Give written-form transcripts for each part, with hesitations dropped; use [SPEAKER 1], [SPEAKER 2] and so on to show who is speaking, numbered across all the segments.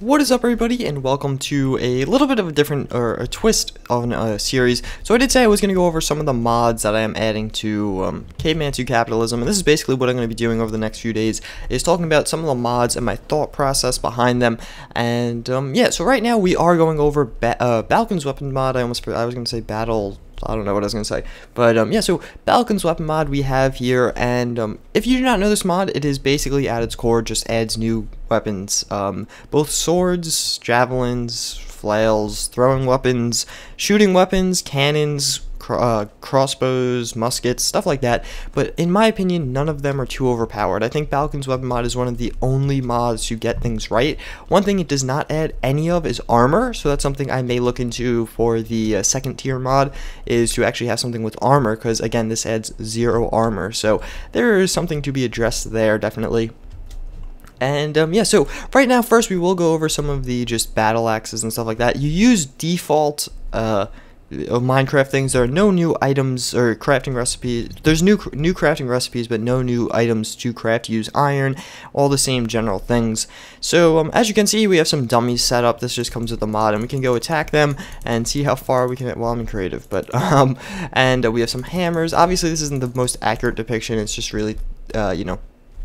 [SPEAKER 1] What is up, everybody, and welcome to a little bit of a different, or a twist on a series. So I did say I was going to go over some of the mods that I am adding to Cavemen2Capitalism, and this is basically what I'm going to be doing over the next few days, is talking about some of the mods and my thought process behind them. And yeah, so right now we are going over Balkon's weapon mod. I was going to say battle. I don't know what I was going to say, but yeah, so Balkon's weapon mod we have here, and if you do not know this mod, it is basically at its core just adds new weapons, both swords, javelins, flails, throwing weapons, shooting weapons, cannons, crossbows, muskets, stuff like that. But in my opinion, none of them are too overpowered. I think Balkon's weapon mod is one of the only mods to get things right. One thing it does not add any of is armor, so that's something I may look into for the second tier mod, is to actually have something with armor, because again, this adds 0 armor, so there is something to be addressed there, definitely. And yeah, so right now, first we will go over some of the just battle axes and stuff like that. You use default Minecraft things. There are no new items or crafting recipes. There's new crafting recipes, but no new items to craft. Use iron, all the same general things. So as you can see, we have some dummies set up. This just comes with the mod, and we can go attack them and see how far we can. Well, I'm in creative, but and we have some hammers. Obviously, this isn't the most accurate depiction. It's just really you know,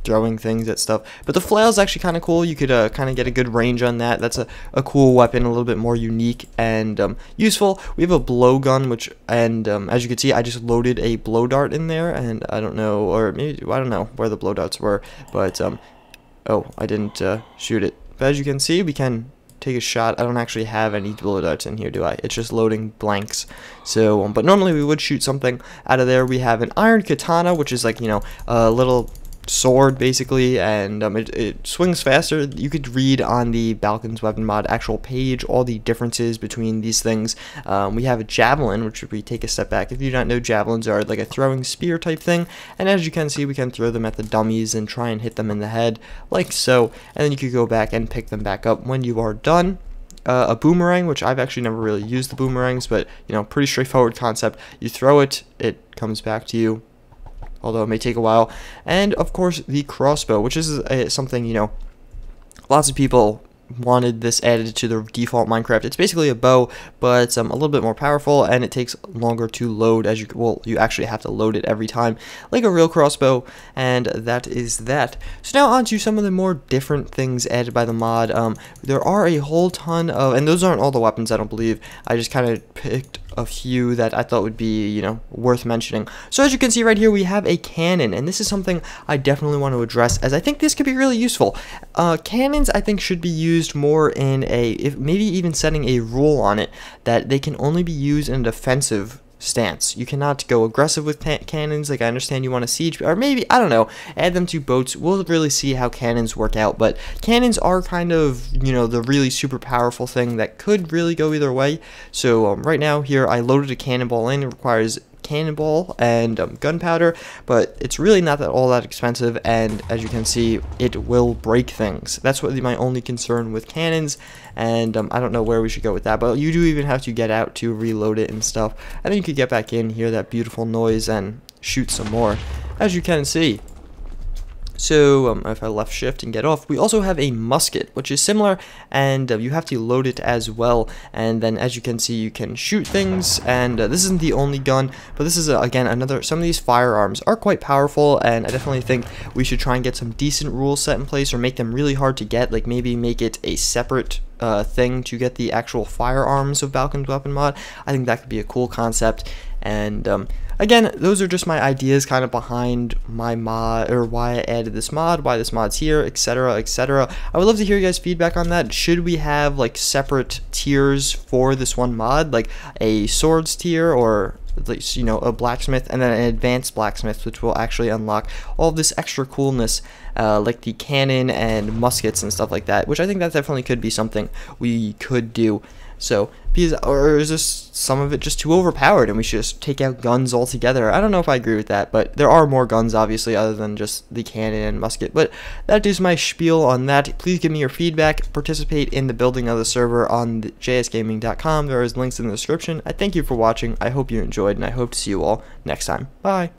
[SPEAKER 1] throwing things at stuff, but the flail is actually kind of cool. You could kind of get a good range on that. That's a cool weapon, a little bit more unique and useful. We have a blowgun, which, and as you can see, I just loaded a blow dart in there, and I don't know, or maybe I don't know where the blow darts were, but oh, I didn't shoot it. But as you can see, we can take a shot. I don't actually have any blow darts in here, do I? It's just loading blanks. So but normally we would shoot something out of there. We have an iron katana, which is like, you know, a little sword basically, and it swings faster. You could read on the Balkon's weapon mod actual page all the differences between these things. We have a javelin, which if we take a step back, if you don't know, javelins are like a throwing spear type thing, and as you can see, we can throw them at the dummies and try and hit them in the head like so, and then you could go back and pick them back up when you are done. A boomerang, which I've actually never really used the boomerangs, but you know, pretty straightforward concept. You throw it, it comes back to you, although it may take a while. And of course the crossbow, which is something, you know, lots of people wanted this added to the default Minecraft. It's basically a bow, but a little bit more powerful, and it takes longer to load. As you actually have to load it every time like a real crossbow, and that is that. So now on to some of the more different things added by the mod. There are a whole ton of, and those aren't all the weapons, I don't believe. I just kind of picked a few that I thought would be, you know, worth mentioning. So as you can see right here, we have a cannon, and this is something I definitely want to address, as I think this could be really useful. Cannons, I think, should be used more in maybe even setting a rule on it that they can only be used in a defensive stance. You cannot go aggressive with cannons. Like, I understand you want to siege, or maybe, I don't know, add them to boats. We'll really see how cannons work out, but cannons are kind of, you know, the really super powerful thing that could really go either way. So right now here, I loaded a cannonball in. It requires cannonball and gunpowder, but it's really not all that expensive, and as you can see, it will break things. That's what my only concern with cannons, and I don't know where we should go with that, but you do even have to get out to reload it and stuff, and then you could get back in, hear that beautiful noise, and shoot some more, as you can see. So if I left shift and get off, we also have a musket, which is similar, and you have to load it as well. And then as you can see, you can shoot things, and this isn't the only gun, but this is again another. Some of these firearms are quite powerful, and I definitely think we should try and get some decent rules set in place, or make them really hard to get. Like maybe make it a separate thing to get the actual firearms of Balkon's weapon mod. I think that could be a cool concept. And again, those are just my ideas kind of behind my mod, or why I added this mod, why this mod's here, etc, etc. I would love to hear you guys' feedback on that. Should we have like separate tiers for this one mod, like a swords tier, or you know, a blacksmith, and then an advanced blacksmith, which will actually unlock all of this extra coolness, like the cannon and muskets and stuff like that, which I think that definitely could be something we could do. So, or is this some of it just too overpowered and we should just take out guns altogether? I don't know if I agree with that, but there are more guns, obviously, other than just the cannon and musket. But that is my spiel on that. Please give me your feedback. Participate in the building of the server on JuiceHead.com. There is links in the description. I thank you for watching. I hope you enjoyed, and I hope to see you all next time. Bye.